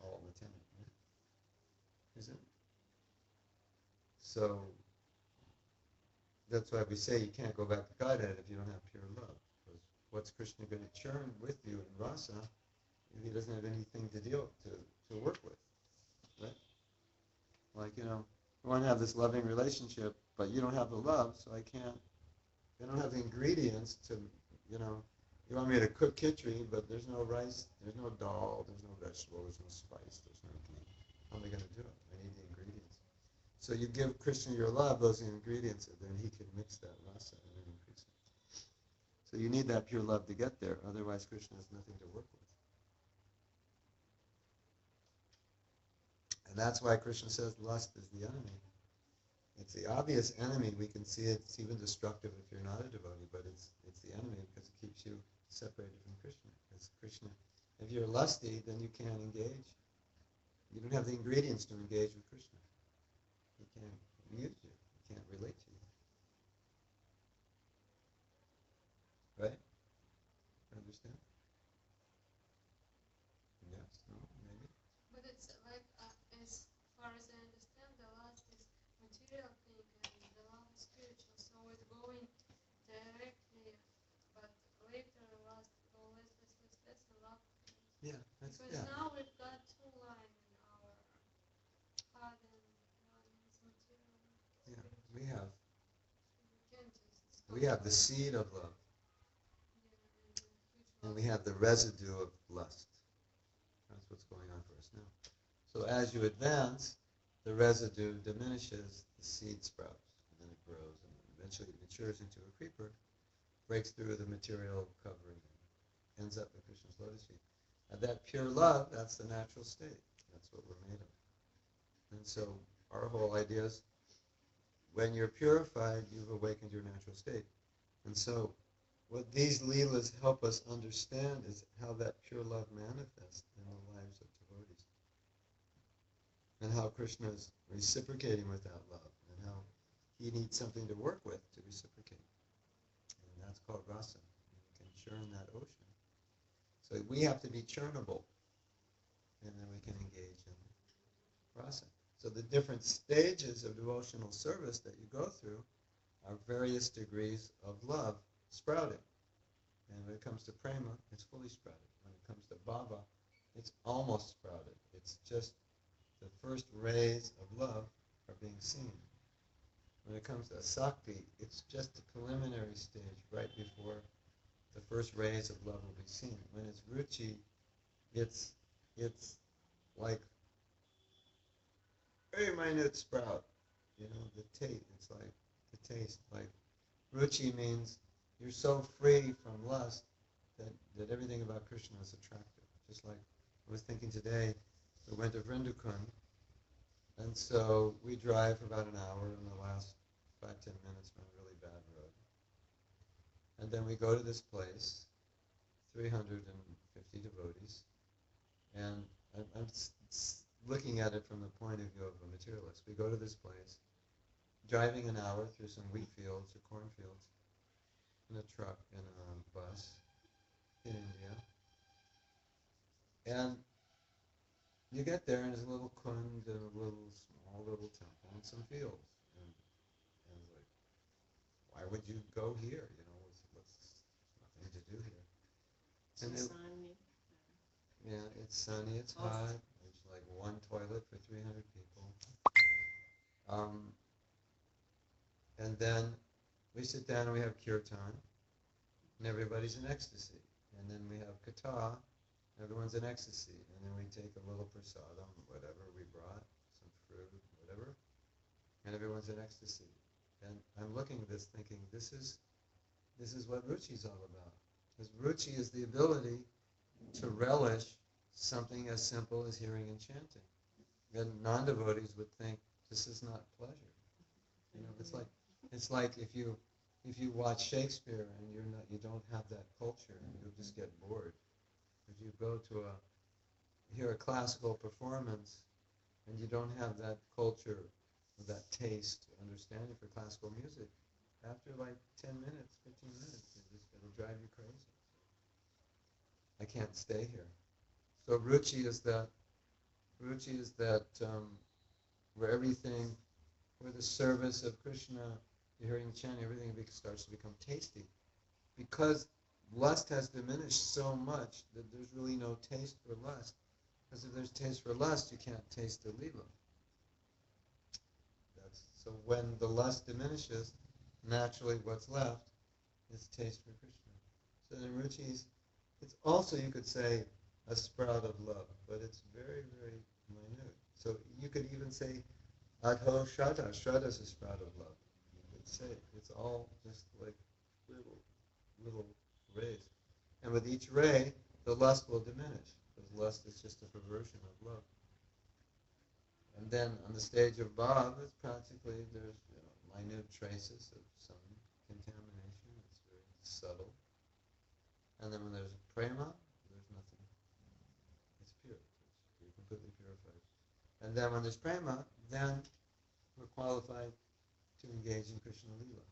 all the time. Right? Isn't it? So that's why we say you can't go back to Godhead if you don't have pure love. Because what's Krishna going to churn with you in rasa if he doesn't have anything to work with? Right? Like, I want to have this loving relationship, but you don't have the love, so I don't have the ingredients to, you want me to cook khichdi, but there's no rice, there's no dal, there's no vegetable, there's no spice, there's no ghee. How am I going to do it? I need the ingredients. So you give Krishna your love, those ingredients, and then he can mix that rasa and then increase it. So you need that pure love to get there, otherwise Krishna has nothing to work with. And that's why Krishna says lust is the enemy. It's the obvious enemy. We can see it's even destructive if you're not a devotee, but it's the enemy because it keeps you separated from Krishna. Because Krishna, if you're lusty, then you can't engage. You don't have the ingredients to engage with Krishna. He can't use you. He can't relate to you. Right? Understand? Yes? No? Maybe? But it's like, as far as I understand, the last is material thing and the love is spiritual. So it's going directly, but later last go less, and love comes. Yeah. Because now we've got two lines in our heart, and one is material. Yeah. We have. So we can't just We have the seed of love. Yeah, And we have the residue of lust. That's what's going on for us now. So as you advance, the residue diminishes, the seed sprouts, and then it grows, and then eventually matures into a creeper, breaks through the material covering and ends up at Krishna's lotus feet. And that pure love, that's the natural state. That's what we're made of. And so our whole idea is when you're purified, you've awakened your natural state. And so what these leelas help us understand is how that pure love manifests in the lives of devotees. And how Krishna is reciprocating with that love. And how he needs something to work with to reciprocate. And that's called rasa. You can churn that ocean. So we have to be churnable. And then we can engage in rasa. So the different stages of devotional service that you go through are various degrees of love sprouting. And when it comes to prema, it's fully sprouted. When it comes to bhava, it's almost sprouted. It's just the first rays of love are being seen. When it comes to asakti, it's just the preliminary stage right before the first rays of love will be seen. When it's ruchi, it's like very minute sprout. You know, the taste. It's like the taste. Like ruchi means you're so free from lust that everything about Krishna is attractive. Just like I was thinking today, we went to Vrindukund, and so we drive for about an hour in the last 5-10 minutes on a really bad road. And then we go to this place, 350 devotees, and I'm looking at it from the point of view of a materialist. We go to this place, driving an hour through some wheat fields or cornfields, in a truck, in a bus, in India. And you get there, and there's a little kund and a small little temple and some fields. And it's like, why would you go here? You know, what's nothing to do here. And It's sunny. yeah, it's sunny, it's hot. There's like one toilet for 300 people. And then we sit down and we have kirtan, and everybody's in ecstasy. And then we have kata, everyone's in ecstasy. And then we take a little prasadam, whatever we brought, some fruit, whatever, and everyone's in ecstasy. And I'm looking at this thinking, this is what ruchi is all about. Because ruchi is the ability to relish something as simple as hearing and chanting. And non-devotees would think this is not pleasure. You know, it's like if you watch Shakespeare and you don't have that culture, you'll just get bored. If you go to hear a classical performance and you don't have that culture, or that taste, understanding for classical music, after like 10 minutes, 15 minutes, it'll drive you crazy. I can't stay here. So ruchi is that where the service of Krishna, the hearing and chanting, everything starts to become tasty. Because lust has diminished so much that there's really no taste for lust. Because if there's taste for lust, you can't taste the lila. So when the lust diminishes, naturally what's left is taste for Krishna. So in ruchi, it's also, you could say, a sprout of love, but it's very, very minute. So you could even say, adho shraddha. Shraddha is a sprout of love. You could say it's all just like little rays. And with each ray, the lust will diminish, because lust is just a perversion of love. And then on the stage of bhav, it's practically, there's minute traces of some contamination. It's very subtle. And then when there's prema, there's nothing. It's pure. You're completely purified. And then when there's prema, then we're qualified to engage in Krishna Lila.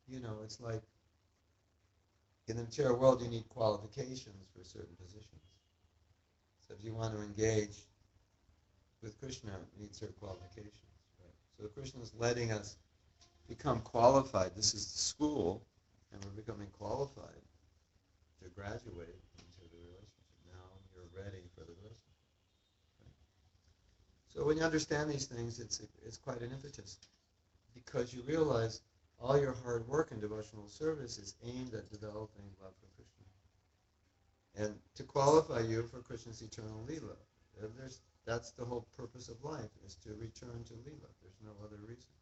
You know, it's like in the material world, you need qualifications for certain positions. So if you want to engage with Krishna, you need certain qualifications. Right? So Krishna is letting us become qualified. This is the school, and we're becoming qualified to graduate into the relationship. Now you're ready for the relationship. Right? So when you understand these things, it's quite an impetus, because you realize all your hard work in devotional service is aimed at developing love for Krishna. And to qualify you for Krishna's eternal Leela. That's the whole purpose of life, is to return to Leela. There's no other reason.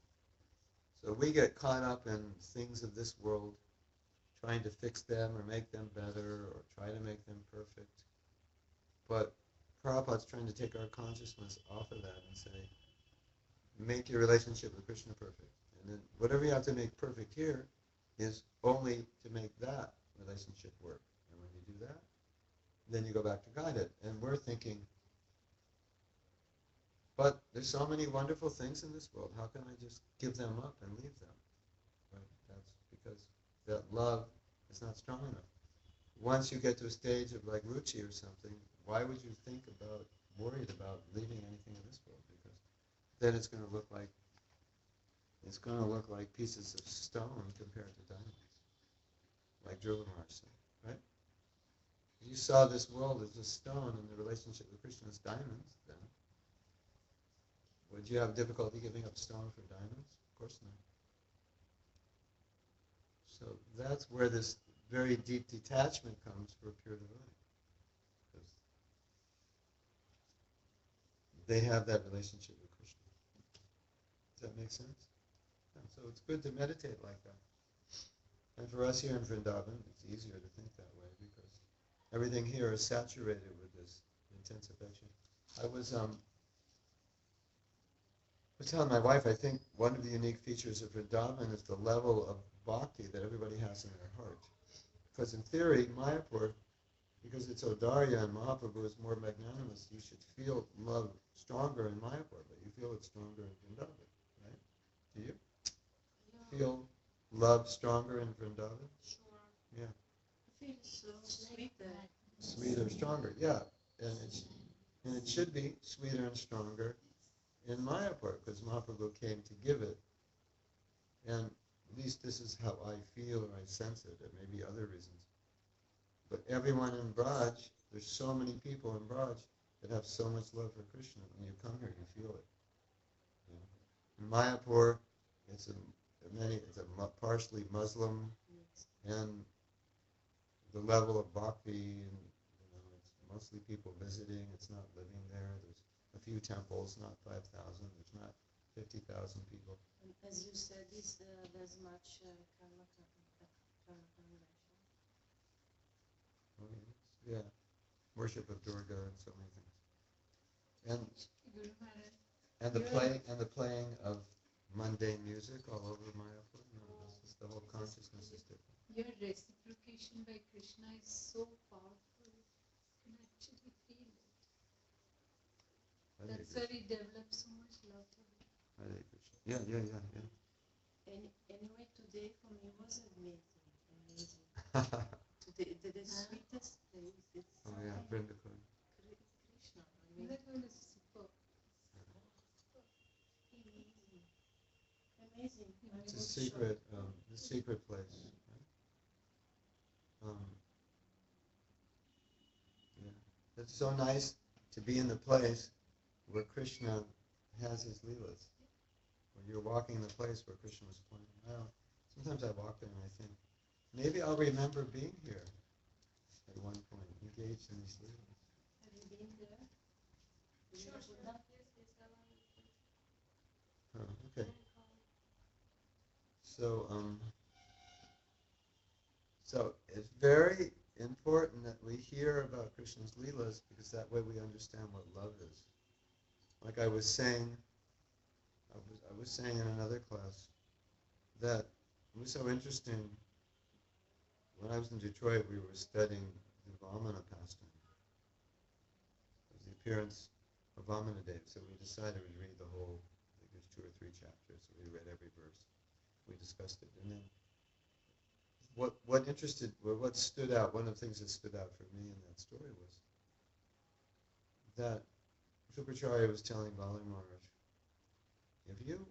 So we get caught up in things of this world, trying to fix them or make them better or try to make them perfect. But Prabhupada's trying to take our consciousness off of that and say, make your relationship with Krishna perfect. And then whatever you have to make perfect here is only to make that relationship work. And when you do that, then you go back to guide it. And we're thinking, but there's so many wonderful things in this world. How can I just give them up and leave them? Right? That's because that love is not strong enough. Once you get to a stage of like ruchi or something, why would you think about, worried about leaving anything in this world? Because then it's going to look like pieces of stone compared to diamonds, like Dhruva Maharaj said, right? If you saw this world as a stone and the relationship with Krishna is diamonds, then would you have difficulty giving up stone for diamonds? Of course not. So that's where this very deep detachment comes for a pure devotee. Because they have that relationship with Krishna. Does that make sense? Yeah, so it's good to meditate like that. And for us here in Vrindavan, it's easier to think that way because everything here is saturated with this intense affection. I was telling my wife, I think one of the unique features of Vrindavan is the level of bhakti that everybody has in their heart. Because in theory, Mayapur, because it's Audarya and Mahaprabhu is more magnanimous, you should feel love stronger in Mayapur, but you feel it stronger in Vrindavan, right? Do you? Yeah. Feel love stronger in Vrindavan? Sure. Yeah. I feel so sweeter. Sweeter, stronger, yeah. And it should be sweeter and stronger in Mayapur, because Mahaprabhu came to give it. And at least this is how I feel or I sense it. There may be other reasons. But everyone in Braj, there's so many people in Braj that have so much love for Krishna. When you come here, you feel it. You know? In Mayapur, it's a partially Muslim, and the level of bhakti, and it's mostly people visiting. It's not living there. There's a few temples, not 5,000. There's not 50,000 people. And as you said, there's much karma connection. Oh, yeah. Worship of Durga and so many things. And Guru Maharaj. and the playing of mundane music all over Mayapur. The whole consciousness is different. Your reciprocation by Krishna is so powerful. You can actually feel it. Hare That's why Krishna. we develop so much love for him. Hare Krishna. Yeah. Anyway, today for me was amazing. Oh Today, the sweetest place is yeah, Vrindakun. Krishna. That one is super. Amazing. It's a secret, the secret place. Right? Yeah. It's so nice to be in the place where Krishna has his leelas. When you're walking in the place where Krishna was playing. Sometimes I walk there and I think, maybe I'll remember being here at one point, engaged in these leelas. Have you been there? Sure. Yes, I love it. Okay. So it's very important that we hear about Krishna's leelas because that way we understand what love is. Like I was saying in another class that it was so interesting. When I was in Detroit, we were studying the Vamana pastime. It was the appearance of Vamana Dev, so we decided we'd read the whole. I think there's 2 or 3 chapters. So we read every verse. We discussed it, and then what stood out. One of the things that stood out for me in that story was that Shukracharya was telling Bali Maharaj, if you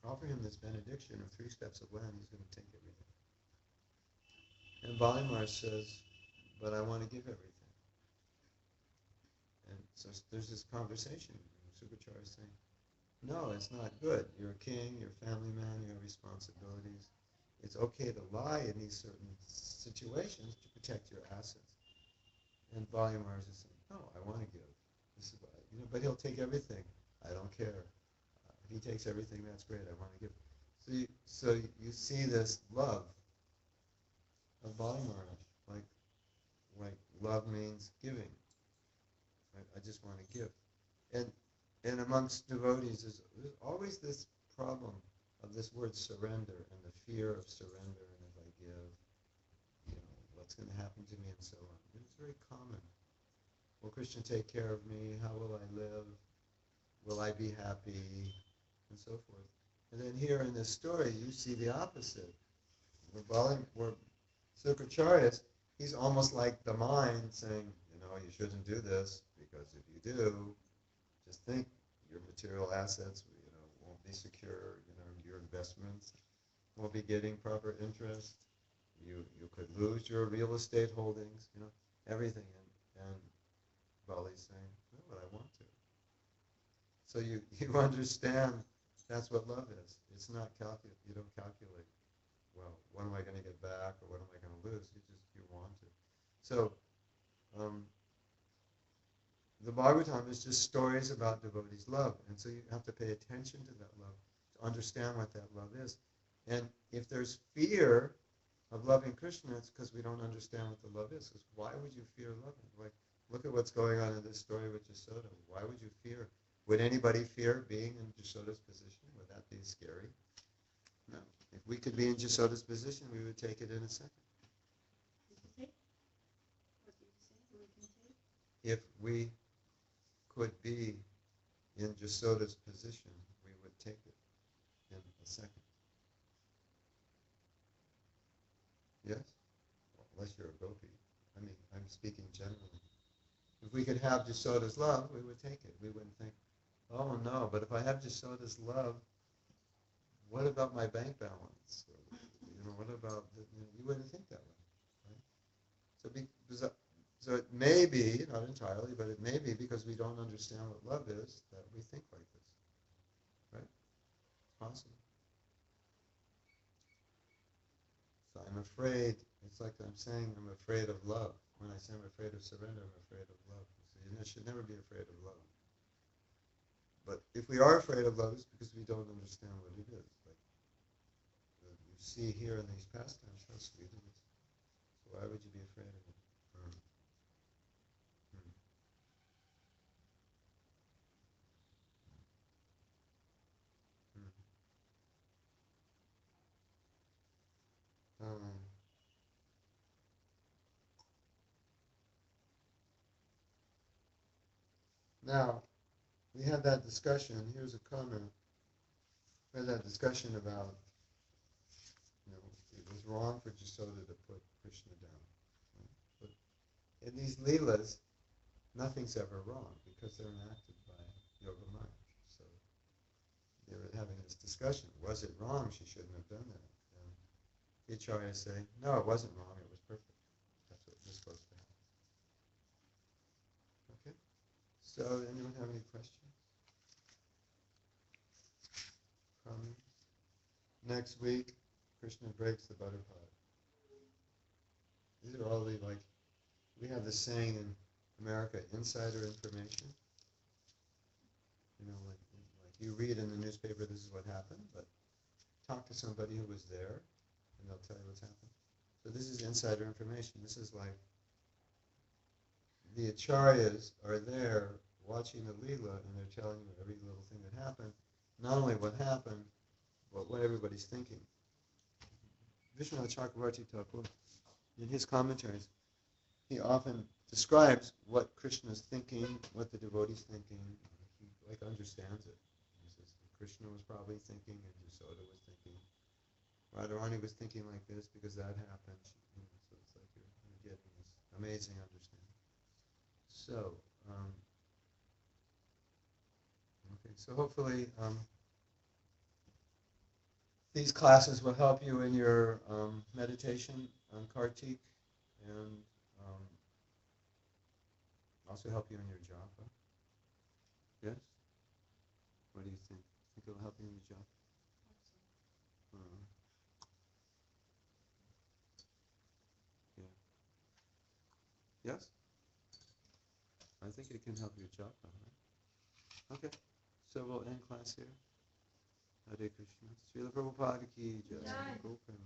offer him this benediction of 3 steps of land, he's going to take everything. And Bali Maharaj says, but I want to give everything. And so there's this conversation. Shukracharya is saying, no, it's not good. You're a king, you're a family man, you have responsibilities. It's okay to lie in these certain situations to protect your assets. And Bali Maharaj is saying, no, I want to give. This is but he'll take everything. I don't care. If he takes everything, that's great. I want to give. So you see this love of Bali Maharaj, like love means giving. Right? I just want to give. And and amongst devotees, there's always this problem of this word surrender and the fear of surrender. And if I give, what's going to happen to me and so on. And it's very common. Will Krishna take care of me? How will I live? Will I be happy? And so forth. And then here in this story, you see the opposite. Where Sukracharya, he's almost like the mind saying, you shouldn't do this because if you do, just think your material assets, won't be secure. Your investments won't be getting proper interest. You could lose your real estate holdings. Everything. And Bali's saying, no, but I want to. So you understand that's what love is. It's not you don't calculate, well, what am I going to get back or what am I going to lose? You want to. So the Bhagavatam is just stories about devotees' love. And so you have to pay attention to that love, to understand what that love is. And if there's fear of loving Krishna, it's because we don't understand what the love is. Because why would you fear loving? Like, look at what's going on in this story with Jasoda. Why would you fear? Would anybody fear being in Jasoda's position? Would that be scary? No. If we could be in Jasoda's position, we would take it in a second. If we could be in Jasoda's position, we would take it in a second. Yes? Unless you're a gopi. I'm speaking generally. If we could have Jasoda's love, we would take it. We wouldn't think, oh no, but if I have Jasoda's love, what about my bank balance? Or, what about, you wouldn't think that way. Right? So it may be, not entirely, but it may be because we don't understand what love is that we think like this. Right? It's possible. So I'm afraid, it's like I'm saying I'm afraid of love. When I say I'm afraid of surrender, I'm afraid of love. So you should never be afraid of love. But if we are afraid of love, it's because we don't understand what it is. Like you see here in these pastimes how sweet it is. So why would you be afraid of it? Now, we had that discussion. Here's a comment. We had that discussion about, it was wrong for Jasoda to put Krishna down. Right? But in these leelas, nothing's ever wrong because they're enacted by Yoga Maya. So they were having this discussion. Was it wrong? She shouldn't have done that. And the Acharya say, no, it wasn't wrong. It was perfect. That's what was supposed to happen. Okay? So anyone have any questions? Comments? Next week, Krishna breaks the butter pot. These are all we have this saying in America, insider information. Like you read in the newspaper, this is what happened, but talk to somebody who was there, and they'll tell you what's happened. So this is insider information. This is like the acharyas are there watching the Leela, and they're telling you every little thing that happened. Not only what happened, but what everybody's thinking. Vishwanath Chakravarti Thakur, in his commentaries, he often describes what Krishna is thinking, what the devotee's thinking. He understands it. He says Krishna was probably thinking, and Yasoda was thinking. Radharani was thinking like this because that happened. So it's like you're getting this amazing understanding. So, okay. So hopefully these classes will help you in your meditation on Kartik and also help you in your japa. Yes? What do you think? Think it'll help you in your japa? Yeah. Yes? I think it can help your japa, right? Okay. So we'll end class here. Hare Krishna. Srila Prabhupada ki jai. Jai. Go